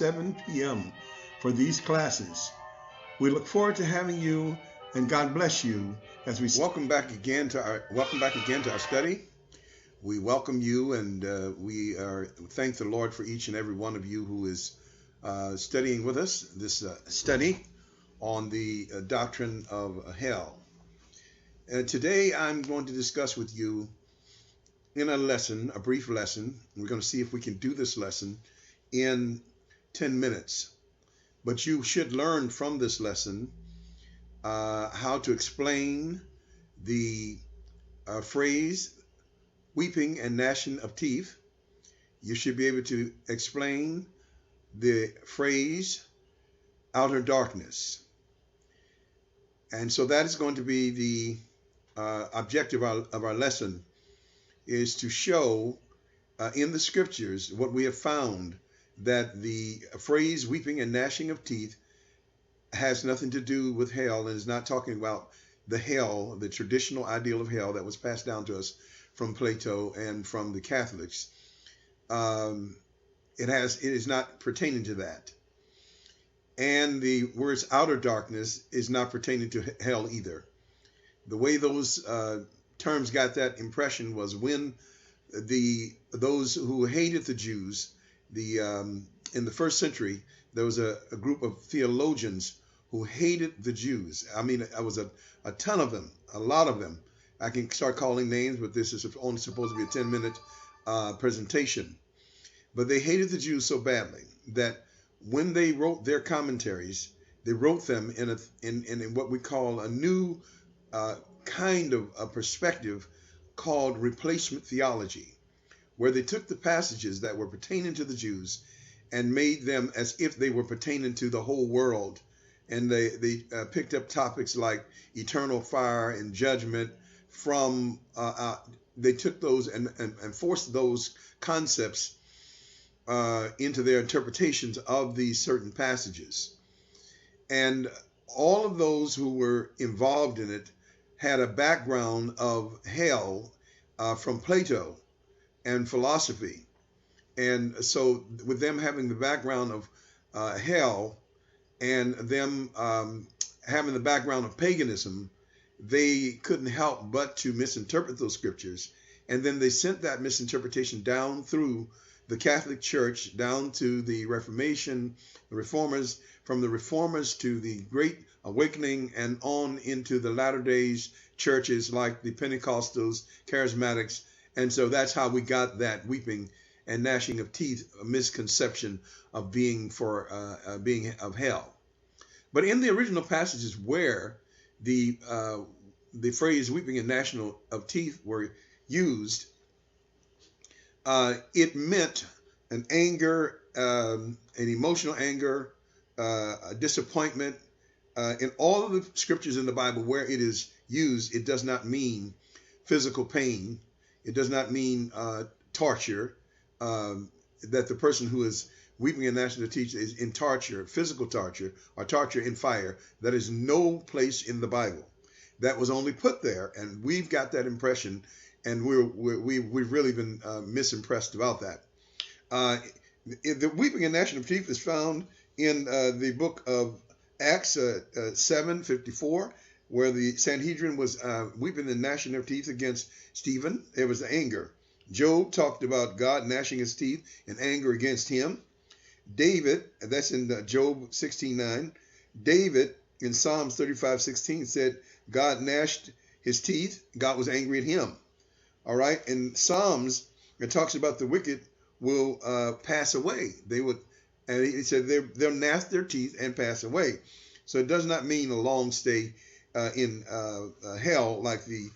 7 p.m. for these classes. We look forward to having you, and God bless you as we welcome back again to our study. We welcome you, and we thank the Lord for each and every one of you who is studying with us this study on the doctrine of hell. Today I'm going to discuss with you in a brief lesson. We're going to see if we can do this lesson in 10 minutes. But you should learn from this lesson how to explain the phrase weeping and gnashing of teeth. You should be able to explain the phrase outer darkness. And so that is going to be the objective of our lesson, is to show in the scriptures what we have found, that the phrase weeping and gnashing of teeth has nothing to do with hell, and is not talking about the hell, the traditional ideal of hell that was passed down to us from Plato and from the Catholics. It is not pertaining to that. And the words outer darkness is not pertaining to hell either. The way those terms got that impression was when those who hated the Jews, in the first century, there was a group of theologians who hated the Jews. I mean, it was a ton of them, a lot of them. I can start calling names, but this is only supposed to be a 10-minute presentation. But they hated the Jews so badly that when they wrote their commentaries, they wrote them in what we call a new kind of a perspective called replacement theology, where they took the passages that were pertaining to the Jews and made them as if they were pertaining to the whole world. And they picked up topics like eternal fire and judgment from, they took those and forced those concepts into their interpretations of these certain passages. And all of those who were involved in it had a background of hell from Plato and philosophy. And so with them having the background of hell and them having the background of paganism, they couldn't help but to misinterpret those scriptures. And then they sent that misinterpretation down through the Catholic Church, down to the Reformation, the Reformers, from the Reformers to the Great Awakening, and on into the latter days churches like the Pentecostals, Charismatics. And so that's how we got that weeping and gnashing of teeth, a misconception of being of hell. But in the original passages where the phrase weeping and gnashing of teeth were used, it meant an anger, an emotional anger, a disappointment. In all of the scriptures in the Bible where it is used, it does not mean physical pain. It does not mean torture, that the person who is weeping and gnashing of teeth is in torture, physical torture, or torture in fire. That is no place in the Bible. That was only put there, and we've got that impression, and we've really been misimpressed about that. The weeping and gnashing of teeth is found in the book of Acts 7:54, where the Sanhedrin was weeping and gnashing their teeth against Stephen. There was anger. Job talked about God gnashing his teeth in anger against him. David, that's in Job 16:9. David in Psalms 35:16 said God gnashed his teeth. God was angry at him. All right. In Psalms, it talks about the wicked will pass away. And he said they'll gnash their teeth and pass away. So it does not mean a long stay in hell like the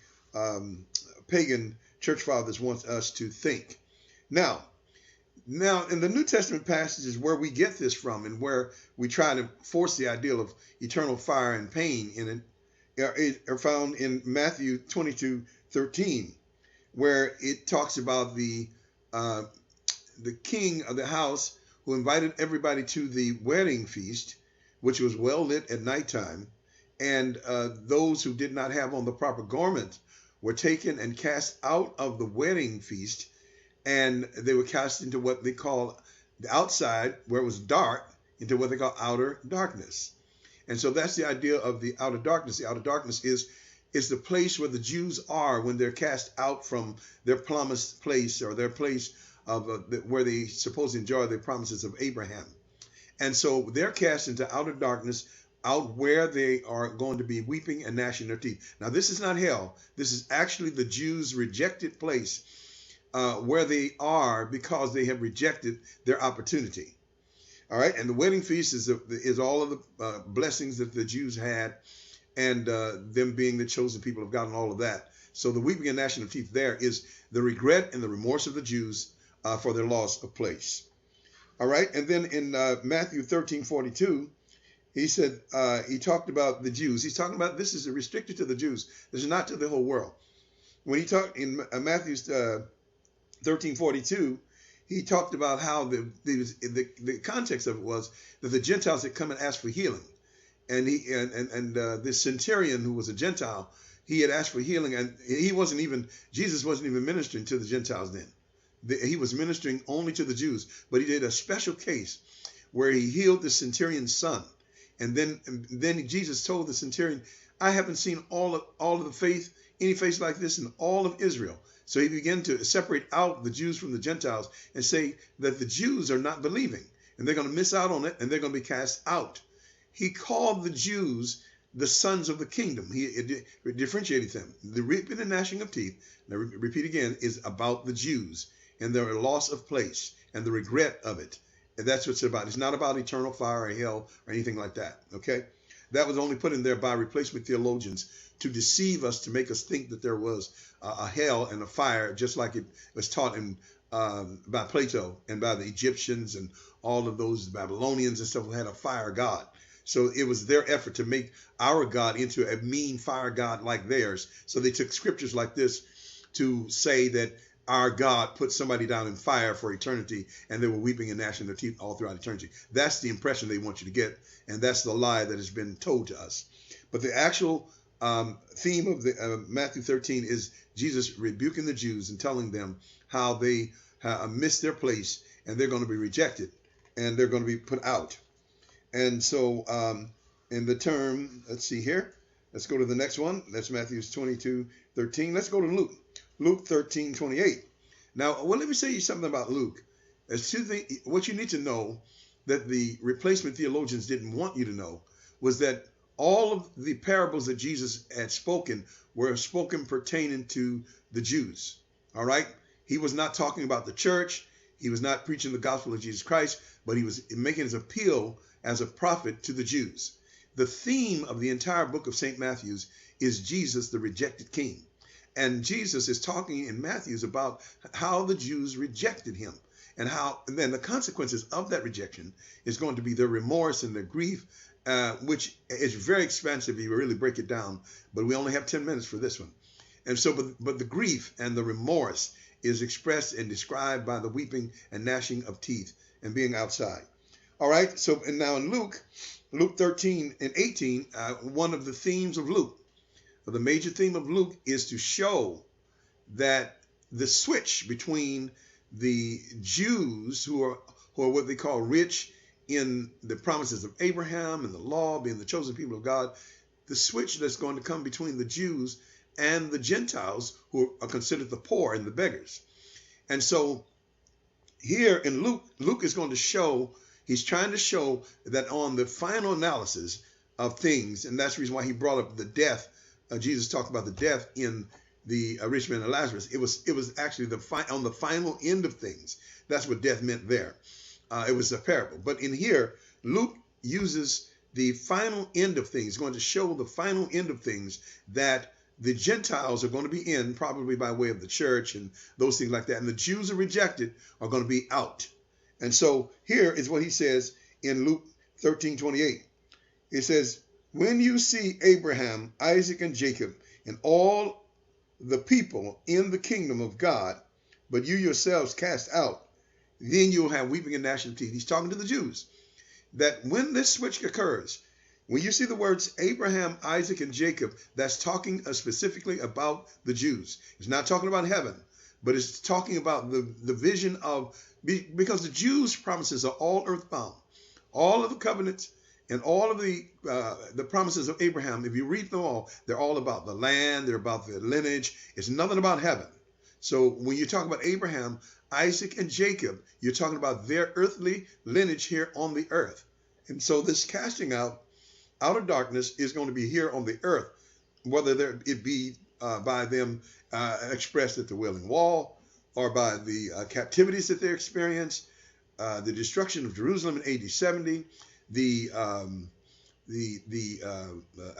pagan church fathers want us to think. Now, in the New Testament passages where we get this from, and where we try to force the ideal of eternal fire and pain in it, are found in Matthew 22:13, where it talks about the king of the house who invited everybody to the wedding feast, which was well lit at nighttime, and those who did not have on the proper garment were taken and cast out of the wedding feast, and they were cast into what they call the outside, where it was dark, into what they call outer darkness. And so that's the idea of the outer darkness. The outer darkness is the place where the Jews are when they're cast out from their promised place, or their place of where they supposed to enjoy the promises of Abraham. And so they're cast into outer darkness, out where they are going to be weeping and gnashing their teeth. Now, this is not hell. This is actually the Jews' rejected place, where they are because they have rejected their opportunity. All right, and the wedding feast is all of the blessings that the Jews had, and them being the chosen people of God and all of that. So the weeping and gnashing of teeth there is the regret and the remorse of the Jews for their loss of place. All right, and then in Matthew 13:42, he said, he talked about the Jews. He's talking about this is restricted to the Jews. This is not to the whole world. When he talked in Matthew 13:42, he talked about how the context of it was that the Gentiles had come and asked for healing. And this centurion, who was a Gentile, he had asked for healing, and Jesus wasn't even ministering to the Gentiles then. He was ministering only to the Jews, but he did a special case where he healed the centurion's son. And then Jesus told the centurion, I haven't seen all of the faith, any faith like this in all of Israel. So he began to separate out the Jews from the Gentiles and say that the Jews are not believing, and they're going to miss out on it, and they're going to be cast out. He called the Jews the sons of the kingdom. He differentiated them. The reaping and gnashing of teeth, and I repeat again, is about the Jews and their loss of place and the regret of it. And that's what it's about. It's not about eternal fire or hell or anything like that. Okay? That was only put in there by replacement theologians to deceive us, to make us think that there was a hell and a fire, just like it was taught by Plato and by the Egyptians and all of those Babylonians and stuff who had a fire god. So it was their effort to make our God into a mean fire god like theirs. So they took scriptures like this to say that our God put somebody down in fire for eternity, and they were weeping and gnashing their teeth all throughout eternity. That's the impression they want you to get, and that's the lie that has been told to us. But the actual theme of the Matthew 13 is Jesus rebuking the Jews and telling them how they missed their place, and they're going to be rejected, and they're going to be put out. And so in the term, let's see here. Let's go to the next one. That's Matthew 22:13. Let's go to Luke. Luke 13:28. Now, well, let me say you something about Luke. What you need to know that the replacement theologians didn't want you to know was that all of the parables that Jesus had spoken were spoken pertaining to the Jews. All right? He was not talking about the church. He was not preaching the gospel of Jesus Christ, but he was making his appeal as a prophet to the Jews. The theme of the entire book of St. Matthew's is Jesus, the rejected king. And Jesus is talking in Matthew's about how the Jews rejected him, and then the consequences of that rejection is going to be their remorse and their grief, which is very expansive if you really break it down, but we only have 10 minutes for this one. And so, but the grief and the remorse is expressed and described by the weeping and gnashing of teeth and being outside. All right, so and now in Luke 13:18, one of the themes of Luke, the major theme of Luke is to show that the switch between the Jews who are what they call rich in the promises of Abraham and the law, being the chosen people of God, the switch that's going to come between the Jews and the Gentiles who are considered the poor and the beggars. And so here in Luke is going to show, he's trying to show that on the final analysis of things, and that's the reason why he brought up the death. Jesus talked about the death in the rich man and Lazarus. It was actually on the final end of things. That's what death meant there. It was a parable. But in here, Luke uses the final end of things, going to show the final end of things that the Gentiles are going to be in, probably by way of the church and those things like that. And the Jews are rejected, are going to be out. And so here is what he says in Luke 13:28. It says, when you see Abraham, Isaac, and Jacob, and all the people in the kingdom of God, but you yourselves cast out, then you'll have weeping and gnashing of teeth. He's talking to the Jews. That when this switch occurs, when you see the words Abraham, Isaac, and Jacob, that's talking specifically about the Jews. It's not talking about heaven. but it's talking about the vision of, because the Jews' promises are all earthbound. All of the covenants and all of the promises of Abraham, if you read them all, they're all about the land, they're about the lineage. It's nothing about heaven. So when you talk about Abraham, Isaac, and Jacob, you're talking about their earthly lineage here on the earth. And so this casting out of darkness is going to be here on the earth, whether it be by them expressed at the Wailing Wall, or by the captivities that they experienced, the destruction of Jerusalem in AD 70, the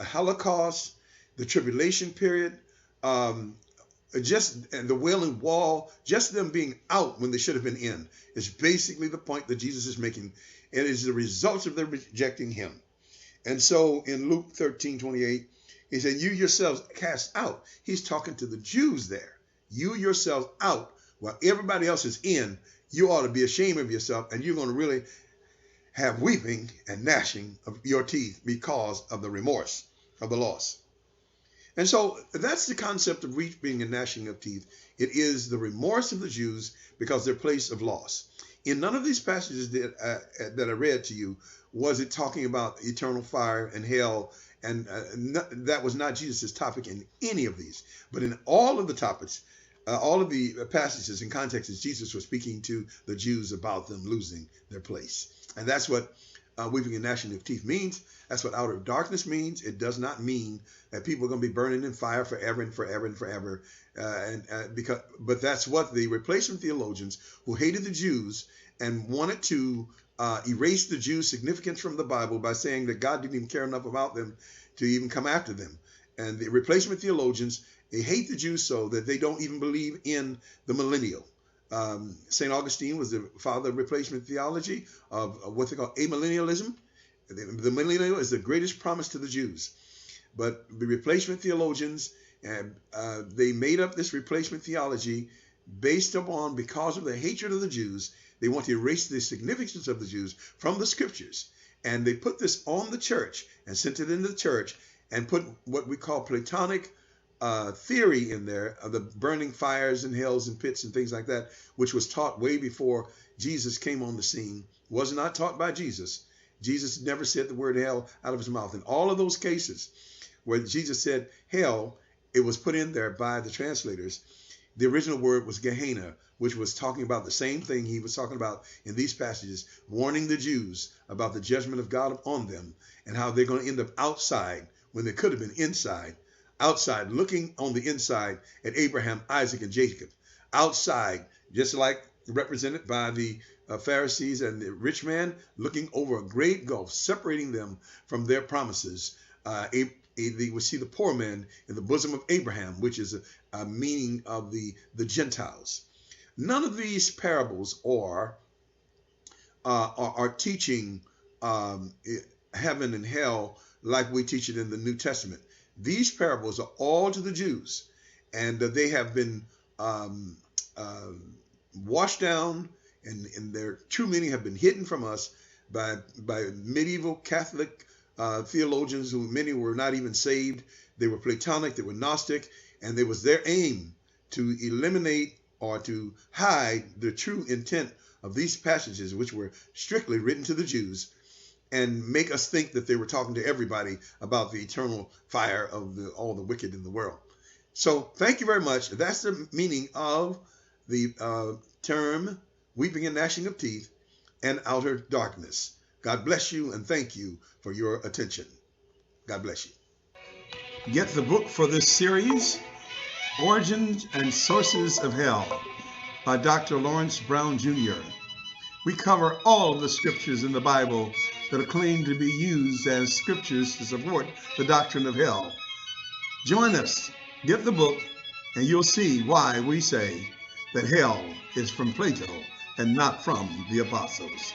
Holocaust, the tribulation period, and the Wailing Wall, just them being out when they should have been in, is basically the point that Jesus is making. It is the result of their rejecting him. And so in Luke 13:28, he said, you yourselves cast out. He's talking to the Jews there. You yourselves out while everybody else is in. You ought to be ashamed of yourself, and you're going to really have weeping and gnashing of your teeth because of the remorse of the loss. And so that's the concept of weeping and gnashing of teeth. It is the remorse of the Jews because their place of loss. In none of these passages that I read to you was it talking about eternal fire and hell, and that was not Jesus' topic in any of these. But in all of the topics, all of the passages and contexts, Jesus was speaking to the Jews about them losing their place. And that's what weeping and gnashing of teeth means. That's what outer darkness means. It does not mean that people are going to be burning in fire forever and forever and forever. But that's what the replacement theologians who hated the Jews and wanted to erase the Jews' significance from the Bible by saying that God didn't even care enough about them to even come after them. And the replacement theologians, they hate the Jews so that they don't even believe in the millennial. St. Augustine was the father of replacement theology, of what they call amillennialism. The millennial is the greatest promise to the Jews. But the replacement theologians, they made up this replacement theology based upon, because of the hatred of the Jews, they want to erase the significance of the Jews from the scriptures. And they put this on the church and sent it into the church and put what we call Platonic theory in there of the burning fires and hells and pits and things like that, which was taught way before Jesus came on the scene. Was not taught by Jesus. Jesus never said the word hell out of his mouth. In all of those cases where Jesus said hell, it was put in there by the translators. The original word was Gehenna, which was talking about the same thing he was talking about in these passages, warning the Jews about the judgment of God on them and how they're going to end up outside when they could have been inside. Outside, looking on the inside at Abraham, Isaac, and Jacob. Outside, just like represented by the Pharisees and the rich man, looking over a great gulf, separating them from their promises. They would see the poor man in the bosom of Abraham, which is a meaning of the Gentiles. None of these parables are teaching heaven and hell like we teach it in the New Testament. These parables are all to the Jews, and they have been washed down, and their true meaning have been hidden from us by medieval Catholic theologians, who many were not even saved. They were Platonic, they were Gnostic, and it was their aim to eliminate or to hide the true intent of these passages, which were strictly written to the Jews, and make us think that they were talking to everybody about the eternal fire of all the wicked in the world. So thank you very much. That's the meaning of the term weeping and gnashing of teeth and outer darkness. God bless you, and thank you for your attention. God bless you. Get the book for this series, Origins and Sources of Hell, by Dr. Lawrence Brown Jr. We cover all of the scriptures in the Bible that are claimed to be used as scriptures to support the doctrine of hell. Join us, get the book, and you'll see why we say that hell is from Plato and not from the apostles.